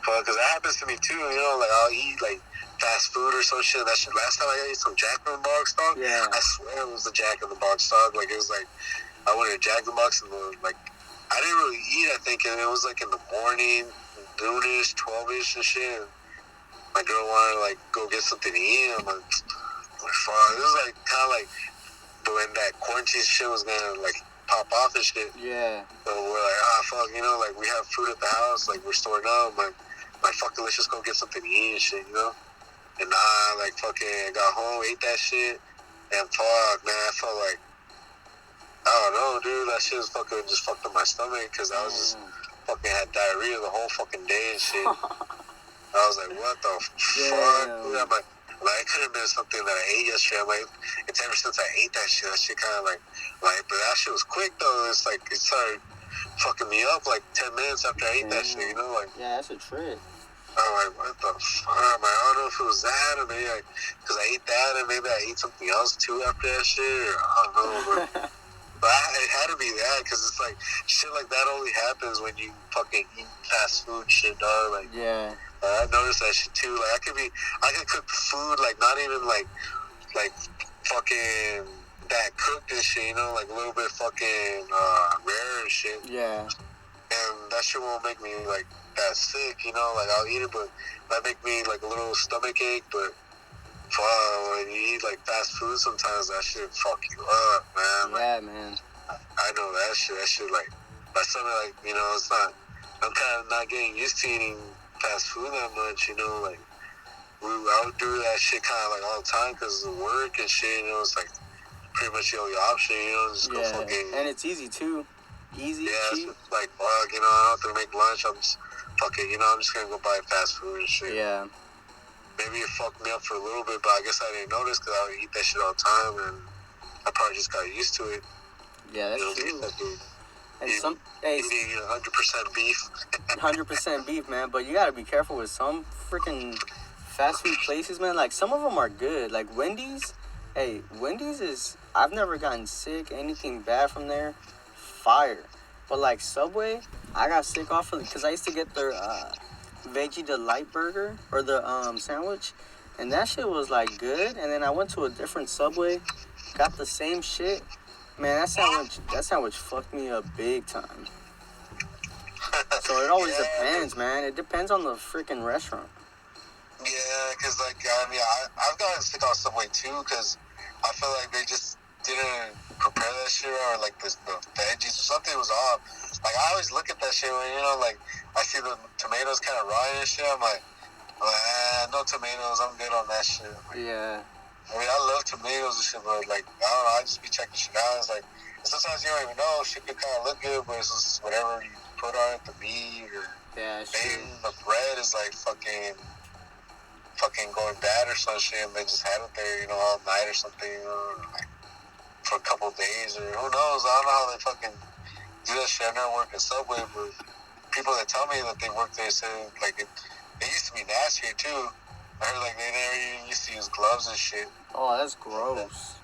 fuck, because that happens to me too, you know, like, I'll eat, like, fast food or some shit. That shit, last time I ate some Jack in the Box dog, I swear it was the Jack in the Box dog, like, it was like, I went to Jack in the Box and, like, I didn't really eat, I think, and it was, like, in the morning, noonish, 12ish and shit, and my girl wanted to, like, go get something to eat, and I'm like, fuck, it was, like, kind of like, when that quarantine shit was gonna, like, pop off and shit. Yeah. So we're like, fuck, you know, like, we have food at the house, like, we're storing up, like, fucking, let's just go get something to eat and shit, you know? And like, fucking got home, ate that shit, and fuck, man, I felt like, I don't know, dude, that shit was fucking just fucked up my stomach, because I was just fucking had diarrhea the whole fucking day and shit. I was like, what the fuck, dude? I'm like, it could have been something that I ate yesterday. I'm like, it's ever since I ate that shit kind of like, but that shit was quick though. It's like, it started fucking me up like 10 minutes after I ate that shit, you know? Like, yeah, that's a trip. I'm like, what the fuck? I'm like, I don't know if it was that or maybe because I ate that and maybe I ate something else too after that shit, or I don't know, but it had to be that, because it's like, shit like that only happens when you fucking eat fast food shit, dog. Like, yeah. I noticed that shit too. Like, I could cook food, like, not even like fucking that cooked and shit, you know, like a little bit fucking rare and shit. Yeah. And that shit won't make me like that sick, you know. Like, I'll eat it, but that make me like a little stomach ache. But when you eat like fast food, sometimes that shit fuck you up, man. Yeah, like, man. I know that shit. That shit, like, my stomach, like, you know, it's not. I'm kind of not getting used to eating fast food that much, you know, like, I would do that shit kind of like all the time because of work and shit, you know, it's like pretty much the only option, you know, just go fucking. And it's easy too. Easy, cheap. It's like, fuck, you know, I don't have to make lunch. I'm just fucking, you know, I'm just gonna go buy fast food and shit. Yeah. Maybe it fucked me up for a little bit, but I guess I didn't notice because I would eat that shit all the time, and I probably just got used to it. Yeah, that's true. And eating 100% beef. 100% beef, man. But you gotta be careful with some freaking fast food places, man. Like, some of them are good. Like Wendy's. Hey, Wendy's is. I've never gotten sick, anything bad from there. Fire. But like Subway, I got sick off of it because I used to get their veggie delight burger or the sandwich, and that shit was like good. And then I went to a different Subway, got the same shit. Man, that sandwich fucked me up big time. So it always depends, man. It depends on the freaking restaurant. Yeah, because like I mean, I've gotten sick off Subway too because I feel like they just didn't prepare that shit, or like the veggies or something was off. Like I always look at that shit when, you know, like I see the tomatoes kind of raw and shit. I'm like, no tomatoes. I'm good on that shit. Yeah. I mean, I love tomatoes and shit, but like I don't know. I just be checking shit out. It's like sometimes you don't even know shit could kind of look good, but it's just whatever you put on it, the meat or maybe the bread is like fucking going bad or some shit, and they just had it there, you know, all night or something, or like for a couple of days, or who knows? I don't know how they fucking do that shit. I never worked at Subway, but people that tell me that they work there say like it used to be nasty too. I heard like they never even used to use gloves and shit. Oh, that's gross.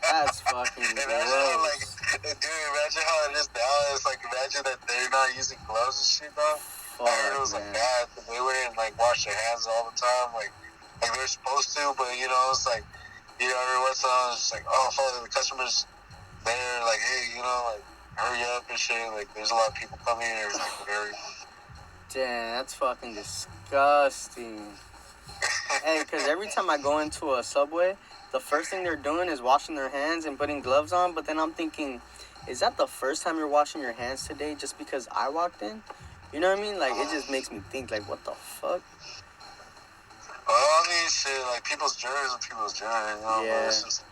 That's fucking gross. How, like, dude, imagine how it is now. It's like, imagine that they're not using gloves and shit, bro. I heard it was like bad. They wouldn't like wash their hands all the time, like they're supposed to. But you know, it's like, you know, every once in a while, it's just like, oh, fuck, the customers there, like, hey, you know, like, hurry up and shit. Like, there's a lot of people coming here, like, whatever. Damn, that's fucking disgusting. Hey, because every time I go into a Subway, the first thing they're doing is washing their hands and putting gloves on. But then I'm thinking, is that the first time you're washing your hands today just because I walked in? You know what I mean? Like, it just makes me think, like, what the fuck? Well, I mean, shit, like, people's germs are people's germs, you know? Yeah. It's just,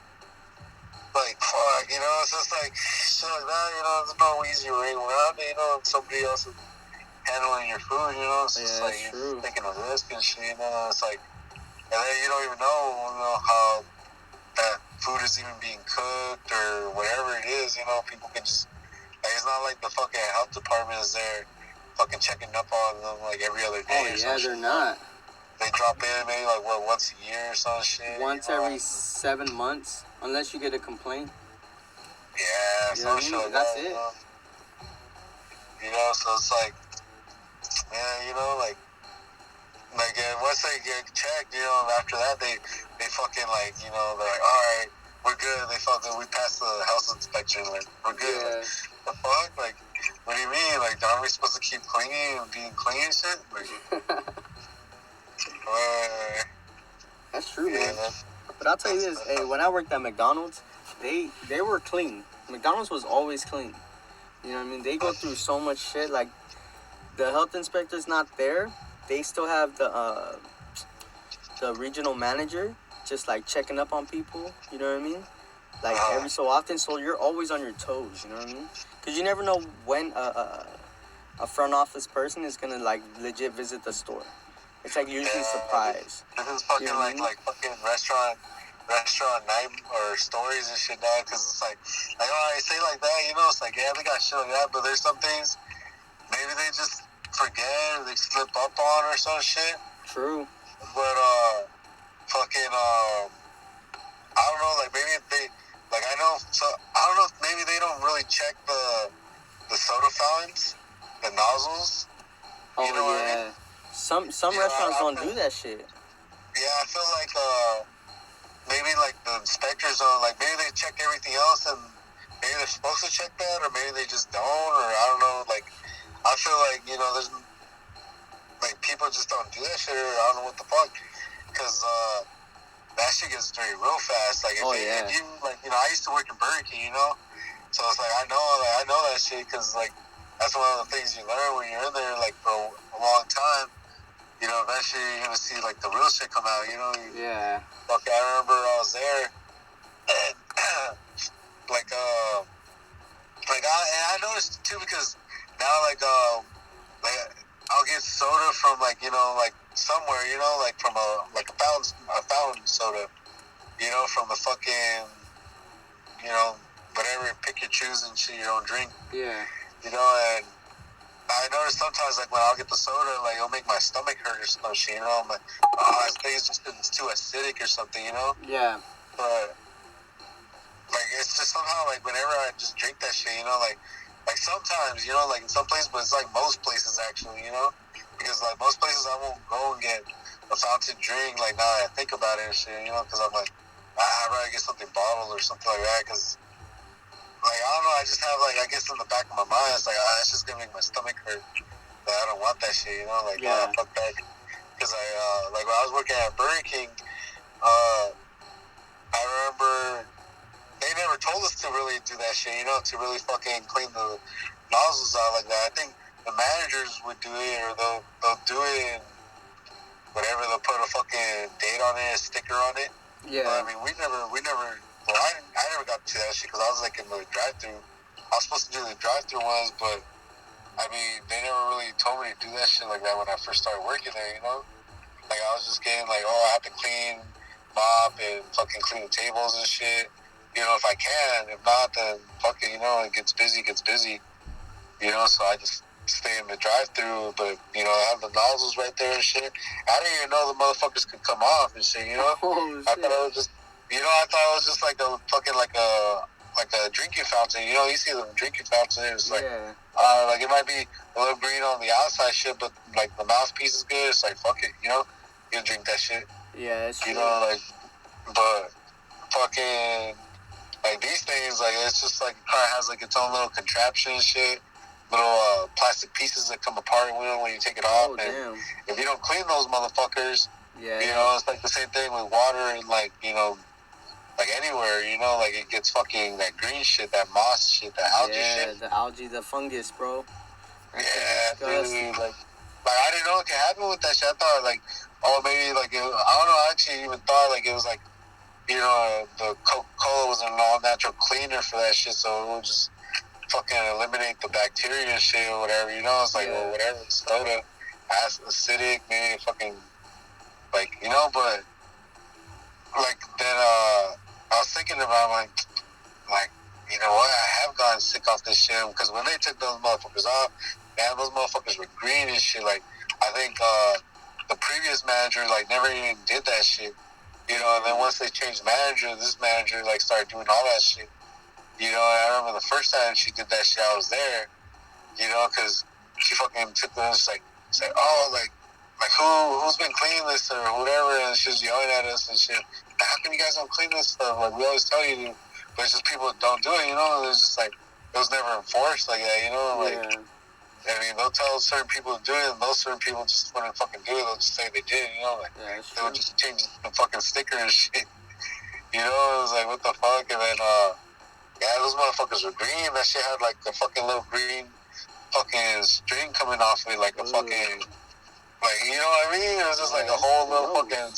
like, fuck, you know? It's just like, shit like that, you know? There's no easy way around it, you know? Somebody else is handling your food, you know? It's just like, you're taking a risk and shit, you know? It's like, and then you don't even know how that food is even being cooked or whatever it is, you know? People can just, like, it's not like the fucking health department is there fucking checking up on them, like, every other day or something. They're not. They drop in maybe, like, once a year or some shit? Once every 7 months, unless you get a complaint. Yeah, some shit like that's that, it. You know, so it's like, yeah, you know, like once they get checked, you know, after that, they fucking, like, you know, they're like, all right, we're good. We passed the health inspection, like, we're good. Yeah. Like, the fuck? Like, what do you mean? Like, aren't we supposed to keep cleaning and being clean and shit? Like, that's true, man. But I'll tell you this, hey, when I worked at McDonald's, they were clean. McDonald's was always clean. You know what I mean? They go through so much shit. Like, the health inspector's not there. They still have the regional manager just, like, checking up on people. You know what I mean? Like, every so often. So you're always on your toes. You know what I mean? Because you never know when a front office person is going to, like, legit visit the store. It's, like, usually a surprise. This is fucking, you know like fucking restaurant night or stories and shit now, because it's like, oh, I say like that, you know, it's like, yeah, they got shit like that, but there's some things maybe they just forget or they slip up on or some shit. True. But fucking I don't know, like maybe they, like I don't know if maybe they don't really check the soda fountains, the nozzles. Oh, you know what I mean? Some restaurants don't do that shit. Yeah, I feel like maybe like the inspectors are like, maybe they check everything else and maybe they're supposed to check that, or maybe they just don't, or I don't know. Like, I feel like, you know, there's like people just don't do that shit, or I don't know what the fuck, because that shit gets dirty real fast. Like, if you like, you know, I used to work in Burger King, you know, so it's like I know that shit, because like that's one of the things you learn when you're in there like for a long time. You know, eventually you're gonna see like the real shit come out. You know. Yeah. Fuck, I remember I was there, and like I noticed too because now like I'll get soda from like like somewhere like from a fountain soda from the fucking whatever pick your choose and shit you don't drink Yeah. and I notice sometimes like when I'll get the soda like it'll make my stomach hurt or some shit I'm like I think it's just 'cause it's too acidic or something Yeah. but like it's just somehow like whenever I just drink that shit like sometimes like in some places but it's like most places actually because like most places I won't go and get a fountain drink like now that I think about it and shit because I'm like I'd rather get something bottled or something like that because like I don't know I just have like I guess in the back of my mind it's like it's just gonna make my stomach hurt but I don't want that shit like fuck that because I like when I was working at Burger King I remember they never told us to really do that shit, to really fucking clean the nozzles out like that. I think the managers would do it, or they'll do it, and whatever. They'll put a fucking date on it, a sticker on it. Yeah. But, I mean, we never. Well, I never got to that shit because I was like in the drive-thru. I was supposed to do the drive-thru ones, but I mean, they never really told me to do that shit like that when I first started working there. Like I was just getting like, I have to clean, mop, and fucking clean the tables and shit. If I can. If not, then fuck it, it gets busy. So I just stay in the drive-thru, but, I have the nozzles right there and shit. I didn't even know the motherfuckers could come off and shit, Oh, I thought it was just, I thought it was just like a fucking, like a drinking fountain, you see the drinking fountain, it's like, like it might be a little green on the outside shit, but, like, the mouthpiece is good, it's like, fuck it, you can drink that shit. Yeah, it's true. Like, but fucking... Like these things, like it's just like it kind of has like its own little contraption and shit, little plastic pieces that come apart when you take it off. And damn. if you don't clean those motherfuckers, yeah, it's like the same thing with water and like like anywhere, like it gets fucking that green shit, that moss shit, that algae shit. Yeah, the algae, the fungus, bro. That's dude, like I didn't know it could happen with that shit. I thought like, maybe like I don't know. I actually even thought like it was like. The Coca-Cola was an all-natural cleaner for that shit, so it would just fucking eliminate the bacteria and shit or whatever, It's like, well, whatever, soda, acidic, maybe fucking, like, but, like, then, I was thinking about, like, you know what, I have gotten sick off this shit, because when they took those motherfuckers off, man, those motherfuckers were green and shit, like, I think, the previous manager, like, never even did that shit. And then once they changed manager, this manager, like, started doing all that shit. And I remember the first time she did that shit, I was there, because she fucking took this, like, like, who's been cleaning this or whatever, and she was yelling at us and shit. How come you guys don't clean this stuff? Like, we always tell you to, but it's just people don't do it, It's just, like, it was never enforced like that, Like, I mean, they'll tell certain people to do it, and those certain people just wouldn't fucking do it. They'll just say they did, Like, they would just change the fucking sticker and shit. It was like, what the fuck? And then, those motherfuckers were green. That shit had, like, a fucking little green fucking string coming off of it, like a fucking, like, you know what I mean? It was just, like, a whole little fucking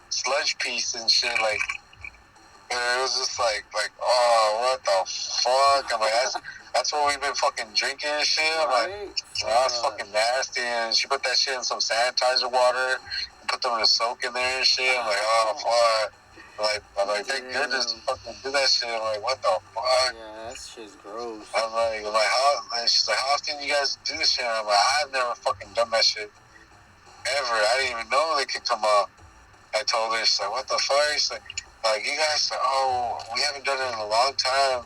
sludge piece and shit, like, it was just like, what the fuck? I'm like, that's what we've been fucking drinking and shit. I'm like, that's fucking nasty. And she put that shit in some sanitizer water and put them in a soak in there and shit. I'm like, fuck. I'm like, thank goodness to fucking do that shit. I'm like, what the fuck? Yeah, that shit's gross. I'm like, how? And she's like, how often you guys do this shit? And I'm like, I've never fucking done that shit ever. I didn't even know they could come up. I told her, she's like, what the fuck? She's like, you guys, we haven't done it in a long time.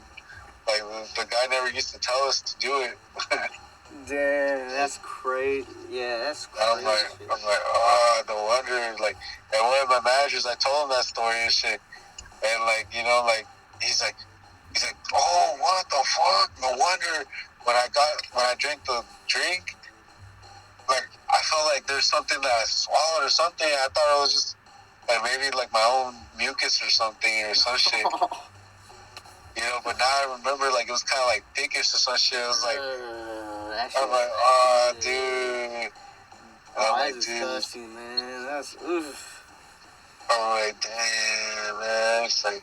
Like, the guy never used to tell us to do it. Damn, that's crazy. Yeah, that's crazy. I'm like, no wonder. Like, and one of my managers, I told him that story and shit. And, like, like, he's like, what the fuck? No wonder when I drank the drink, like, I felt like there's something that I swallowed or something. I thought it was just, like, maybe, like, my own mucus or something or some shit. But now I remember, like, it was kind of, like, thickish or some shit. It was like, I'm like, dude. That's disgusting, man. That's, oof. I'm like, damn, man. It's like,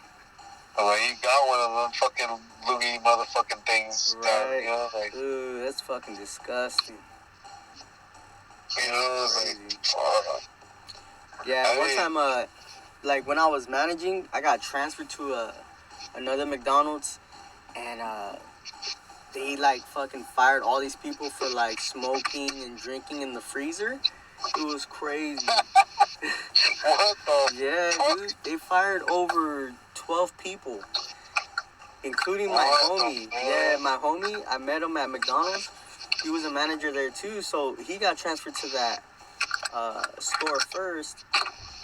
Like, you got one of them fucking loogie motherfucking things down, Right. you know? Like, Ooh, that's fucking disgusting. you know, it's like, Yeah, one time, like when I was managing, I got transferred to another McDonald's, and they like fucking fired all these people for like smoking and drinking in the freezer. It was crazy. what the Yeah, fuck? dude, they fired over 12 people, including my What the homie. fuck? Yeah, my homie. I met him at McDonald's. He was a manager there too, so he got transferred to that store first,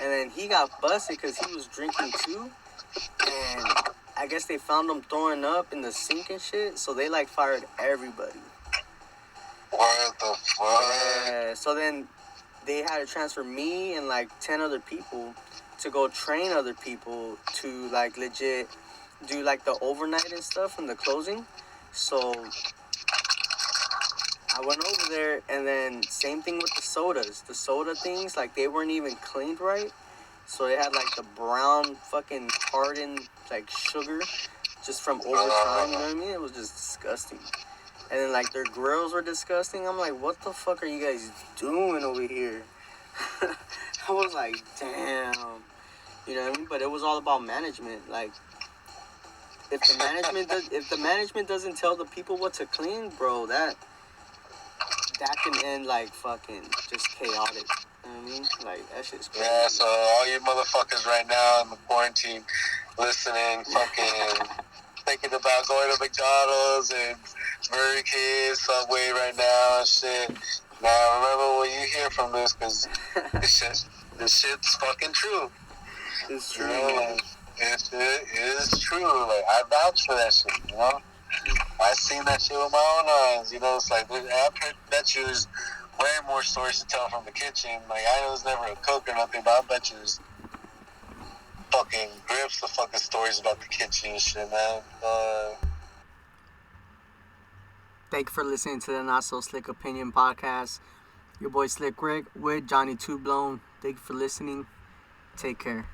and then he got busted because he was drinking too, and I guess they found him throwing up in the sink and shit, so they like fired everybody. What the fuck? Yeah, so then they had to transfer me and like 10 other people to go train other people to like legit do like the overnight and stuff and the closing. So I went over there, and then same thing with the sodas. The soda things, like they weren't even cleaned right. So they had like the brown fucking hardened like sugar just from over time, you know what I mean? It was just disgusting. And then like their grills were disgusting. I'm like, what the fuck are you guys doing over here? I was like, damn. You know what I mean? But it was all about management. Like if the management doesn't tell the people what to clean, bro, that can end like fucking just chaotic. You know what I mean? Like that shit's crazy. Yeah, so all you motherfuckers right now in the quarantine listening, fucking thinking about going to McDonald's and Burger King, Subway right now and shit. Now remember what you hear from this, because this shit's fucking true. It's true. You know, like, it is true. Like, I vouch for that shit, you know? I seen that shit with my own eyes, you know? It's like, I bet you there's way more stories to tell from the kitchen. Like, I was never a cook or nothing, but I bet you there's fucking grips of fucking stories about the kitchen and shit, man. Thank you for listening to the Not So Slick Opinion podcast. Your boy Slick Rick with Johnny Two Blown. Thank you for listening. Take care.